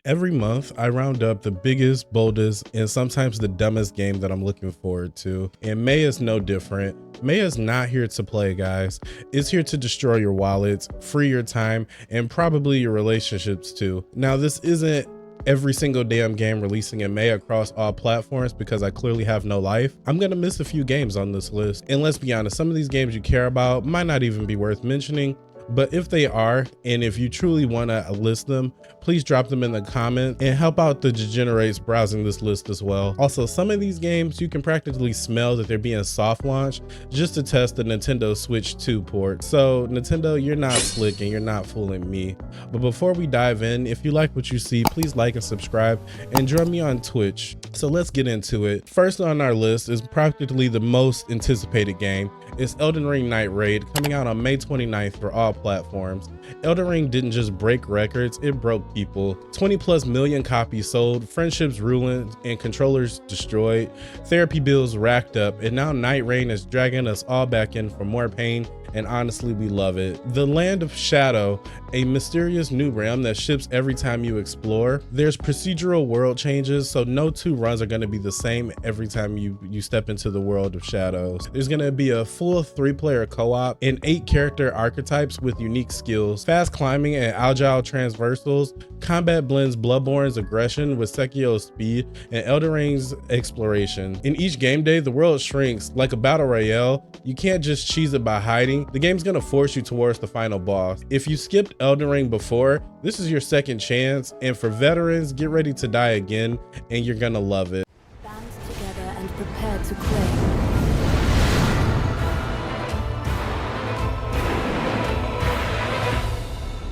Every month, I round up the biggest, boldest, and sometimes the dumbest game that I'm looking forward to. And May is no different. May is not here to play, guys. It's here to destroy your wallets, free your time, and probably your relationships too. Now, this isn't every single damn game releasing in May across all platforms because I clearly have no life. I'm gonna miss a few games on this list. And let's be honest, some of these games you care about might not even be worth mentioning. But if they are, and if you truly want to list them, please drop them in the comments and help out the degenerates browsing this list as well. Also, some of these games you can practically smell that they're being soft launched just to test the Nintendo Switch 2 port. So Nintendo, you're not slick and you're not fooling me. But before we dive in, if you like what you see, please like and subscribe and join me on Twitch. So let's get into it. First on our list is practically the most anticipated game. It's Elden Ring Nightreign, coming out on May 29th for all platforms. Elden Ring didn't just break records, it broke people. 20+ million copies sold, friendships ruined, and controllers destroyed, therapy bills racked up, and now Nightreign is dragging us all back in for more pain, and honestly, we love it. The Land of Shadow, a mysterious new realm that ships every time you explore. There's procedural world changes, so no two runs are going to be the same every time you step into the world of shadows. There's going to be a full 3-player co-op and 8 character archetypes with unique skills, fast climbing and agile transversals. Combat blends Bloodborne's aggression with Sekio's speed and Elden Ring's exploration. In each game day, the world shrinks like a battle royale. You can't just cheese it by hiding. The game's gonna force you towards the final boss. If you skipped Elden Ring before, this is your second chance, and for veterans, get ready to die again, and you're gonna love it. Band together and prepare to claim.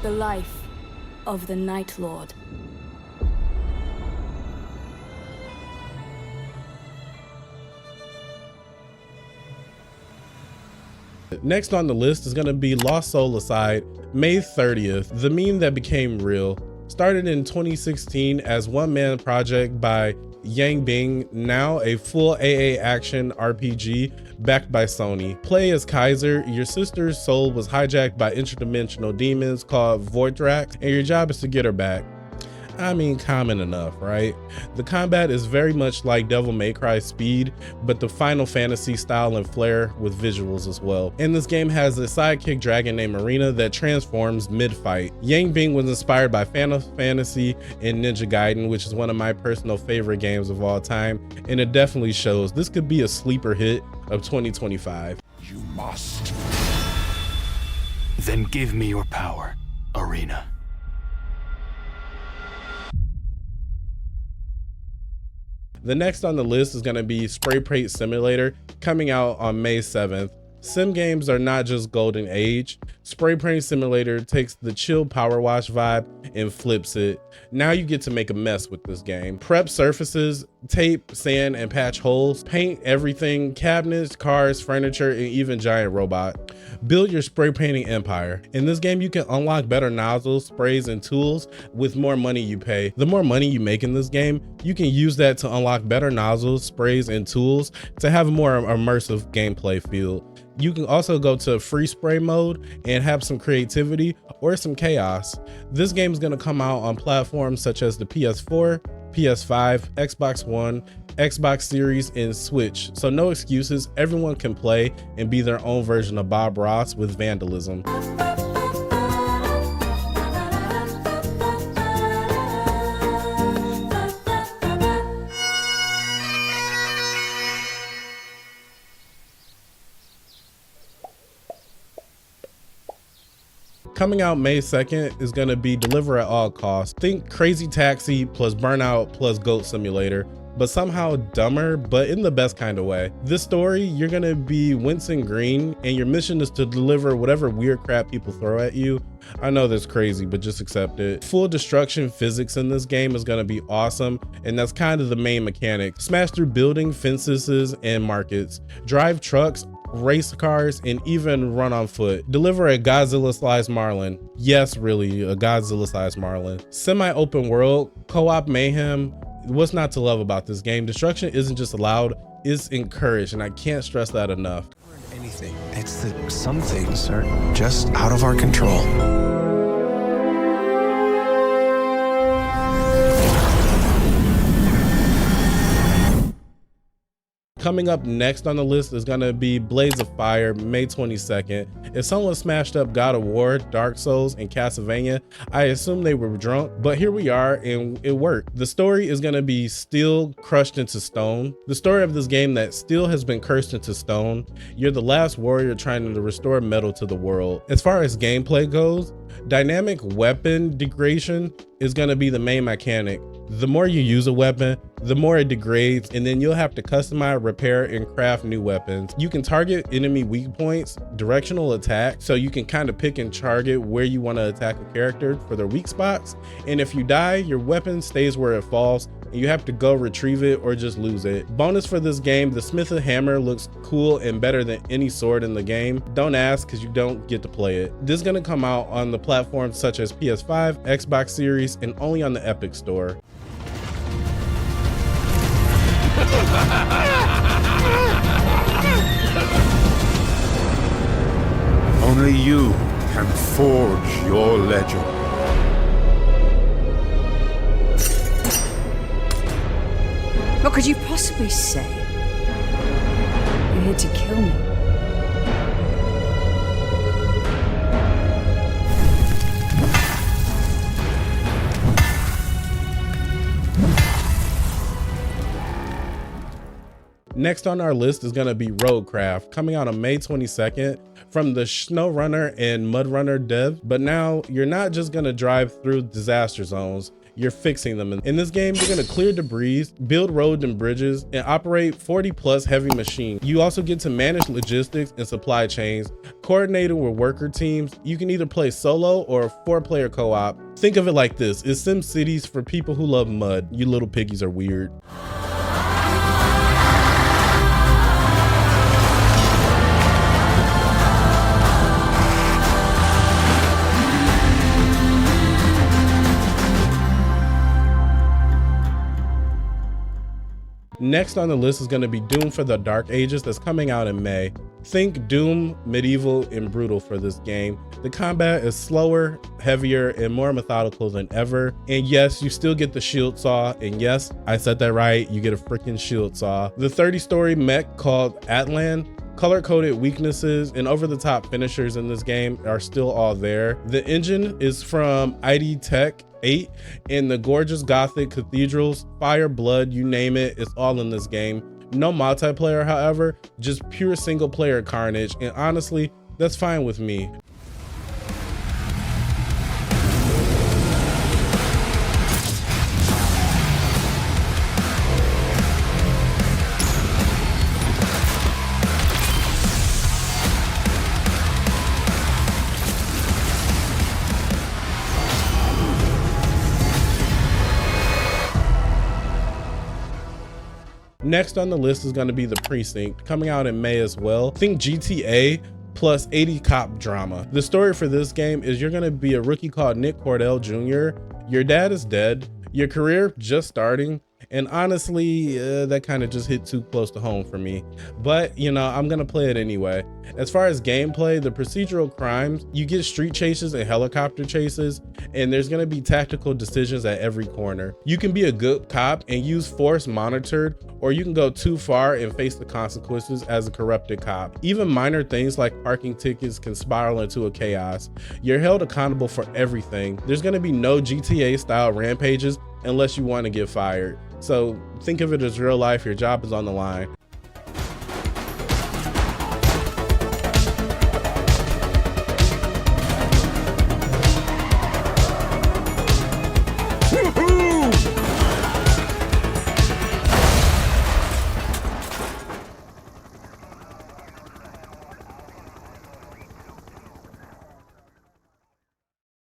The life of the Night Lord. Next on the list is going to be Lost Soul Aside, May 30th, the meme that became real. Started in 2016 as one-man project by Yang Bing, now a full AA action RPG backed by Sony. Play as Kaiser. Your sister's soul was hijacked by interdimensional demons called Voidrak, and your job is to get her back. I mean, common enough, right? The combat is very much like Devil May Cry Speed, but the Final Fantasy style and flair with visuals as well. And this game has a sidekick dragon named Arena that transforms mid-fight. Yang Bing was inspired by Final Fantasy and Ninja Gaiden, which is one of my personal favorite games of all time, and it definitely shows. This could be a sleeper hit of 2025. You must. Then give me your power, Arena. The next on the list is going to be Spray Paint Simulator, coming out on May 7th. Sim games are not just golden age. Spray Paint Simulator takes the chill power wash vibe and flips it. Now you get to make a mess with this game. Prep surfaces, tape, sand, and patch holes. Paint everything, cabinets, cars, furniture, and even giant robot. Build your spray painting empire. In this game, you can unlock better nozzles, sprays, and tools with more money you pay. The more money you make in this game, you can use that to unlock better nozzles, sprays, and tools to have a more immersive gameplay feel. You can also go to free spray mode and have some creativity or some chaos. This game is going to come out on platforms such as the PS4, PS5, Xbox One, Xbox Series, and Switch. So no excuses, everyone can play and be their own version of Bob Ross with vandalism. Coming out May 2nd is going to be Deliver at All Costs. Think Crazy Taxi plus Burnout plus Goat Simulator, but somehow dumber, but in the best kind of way. This story, you're going to be Winston Green, and your mission is to deliver whatever weird crap people throw at you. I know that's crazy, but just accept it. Full destruction physics in this game is going to be awesome, and that's kind of the main mechanic. Smash through buildings, fences, and markets. Drive trucks, race cars, and even run on foot. Deliver a Godzilla-sized Marlin. Yes, really, a Godzilla-sized Marlin. Semi-open world, co-op mayhem. What's not to love about this game? Destruction isn't just allowed, it's encouraged, and I can't stress that enough. Anything. It's that some things are just out of our control. Coming up next on the list is gonna be Blades of Fire, May 22nd. If someone smashed up God of War, Dark Souls, and Castlevania, I assume they were drunk, but here we are and it worked. The story is gonna be steel crushed into stone. The story of this game that steel has been cursed into stone. You're the last warrior trying to restore metal to the world. As far as gameplay goes, dynamic weapon degradation is gonna be the main mechanic. The more you use a weapon, the more it degrades, and then you'll have to customize, repair, and craft new weapons. You can target enemy weak points, directional attack, so you can kind of pick and target where you want to attack a character for their weak spots. And if you die, your weapon stays where it falls, and you have to go retrieve it or just lose it. Bonus for this game, the Smith & Hammer looks cool and better than any sword in the game. Don't ask because you don't get to play it. This is gonna come out on the platforms such as PS5, Xbox Series, and only on the Epic Store. Only you can forge your legend. What could you possibly say? You're here to kill me. Next on our list is gonna be Roadcraft, coming out on May 22nd from the SnowRunner and MudRunner dev. But now you're not just gonna drive through disaster zones, you're fixing them. In this game, you're gonna clear debris, build roads and bridges, and operate 40+ heavy machines. You also get to manage logistics and supply chains, coordinating with worker teams. You can either play solo or a 4-player co-op. Think of it like this, it's Sim Cities for people who love mud. You little piggies are weird. Next on the list is going to be Doom for the Dark Ages that's coming out in May. Think Doom, medieval, and brutal for this game. The combat is slower, heavier, and more methodical than ever. And yes, you still get the shield saw. And yes, I said that right, you get a freaking shield saw. The 30-story mech called Atlan, color-coded weaknesses, and over-the-top finishers in this game are still all there. The engine is from ID Tech 8, and the gorgeous gothic cathedrals, fire, blood, you name it, it's all in this game. No multiplayer, however, just pure single-player carnage, and honestly, that's fine with me. Next on the list is going to be the Precinct, coming out in May as well. Think GTA plus 80 cop drama. The story for this game is you're going to be a rookie called Nick Cordell Jr. Your dad is dead, your career just starting, and honestly, that kind of just hit too close to home for me. But, you know, I'm gonna play it anyway. As far as gameplay, the procedural crimes, you get street chases and helicopter chases, and there's gonna be tactical decisions at every corner. You can be a good cop and use force monitored, or you can go too far and face the consequences as a corrupted cop. Even minor things like parking tickets can spiral into a chaos. You're held accountable for everything. There's gonna be no GTA style rampages unless you want to get fired. So think of it as real life, your job is on the line.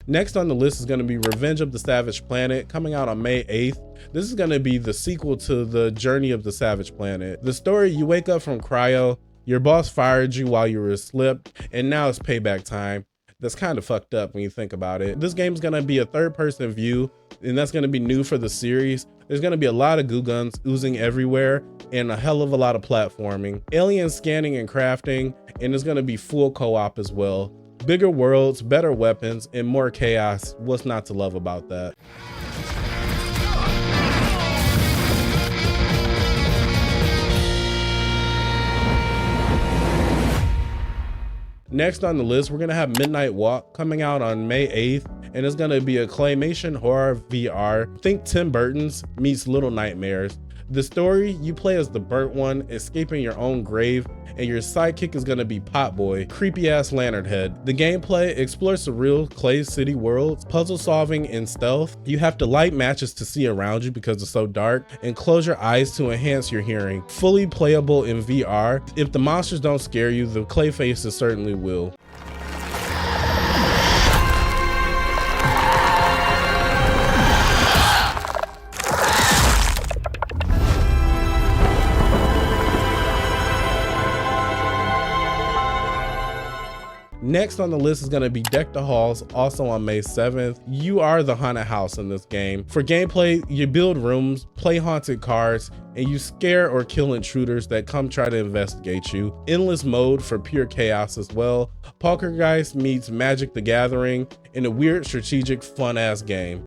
Next on the list is going to be Revenge of the Savage Planet, coming out on May 8th. This is going to be the sequel to the Journey of the Savage Planet. The story, you wake up from cryo, your boss fired you while you were asleep, and now it's payback time. That's kind of fucked up when you think about it. This game is going to be a third-person view, and that's going to be new for the series. There's going to be a lot of goo guns oozing everywhere and a hell of a lot of platforming, alien scanning and crafting, and there's going to be full co-op as well. Bigger worlds, better weapons, and more chaos. What's not to love about that? Next on the list, we're gonna have Midnight Walk coming out on May 8th, and it's gonna be a claymation horror VR. Think Tim Burton's meets Little Nightmares. The story, you play as the burnt one, escaping your own grave, and your sidekick is gonna be Potboy, creepy ass lantern head. The gameplay explores surreal clay city worlds, puzzle solving and stealth. You have to light matches to see around you because it's so dark, and close your eyes to enhance your hearing. Fully playable in VR. If the monsters don't scare you, the clay faces certainly will. Next on the list is going to be Deck the Halls, also on May 7th. You are the haunted house in this game. For gameplay, you build rooms, play haunted cards, and you scare or kill intruders that come try to investigate you. Endless mode for pure chaos as well. Poltergeist meets Magic the Gathering in a weird, strategic, fun-ass game.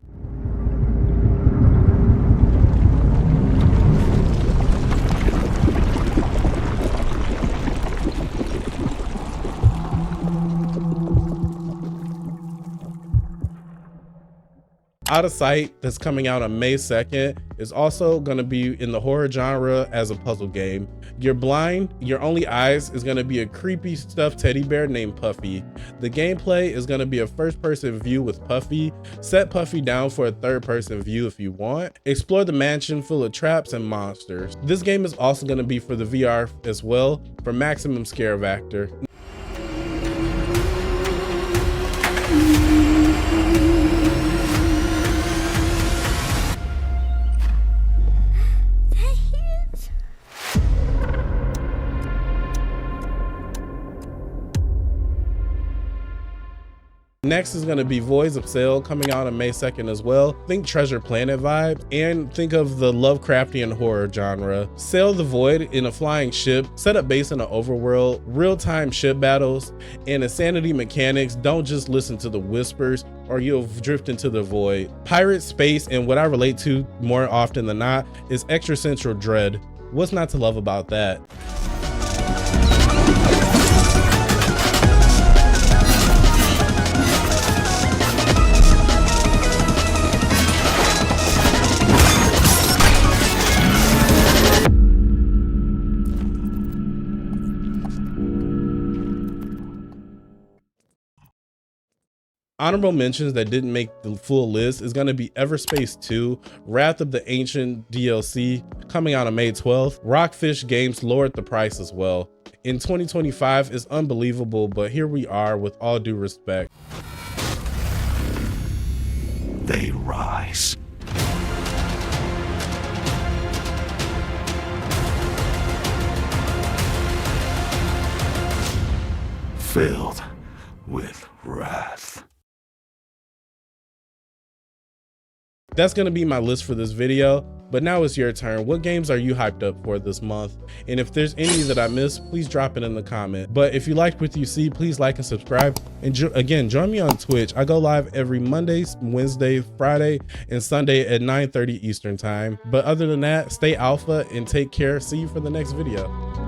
Out of Sight, that's coming out on May 2nd, is also going to be in the horror genre as a puzzle game. You're blind, your only eyes is going to be a creepy stuffed teddy bear named Puffy. The gameplay is going to be a first-person view with Puffy. Set Puffy down for a third-person view if you want. Explore the mansion full of traps and monsters. This game is also going to be for the VR as well, for maximum scare factor. Next is going to be Voyage of Sale coming out on May 2nd as well. Think Treasure Planet vibe, and think of the Lovecraftian horror genre. Sail the void in a flying ship, set up base in an overworld, real-time ship battles, and insanity mechanics. Don't just listen to the whispers or you'll drift into the void. Pirate space, and what I relate to more often than not is existential dread. What's not to love about that? Honorable mentions that didn't make the full list is going to be Everspace 2, Wrath of the Ancient DLC coming out on May 12th. Rockfish Games lowered the price as well. In 2025 is unbelievable, but here we are with all due respect. They rise. Filled with wrath. That's going to be my list for this video, but now it's your turn. What games are you hyped up for this month? And if there's any that I missed, please drop it in the comment. But if you liked what you see, please like and subscribe. And again, join me on Twitch. I go live every Monday, Wednesday, Friday, and Sunday at 9:30 Eastern time. But other than that, stay alpha and take care. See you for the next video.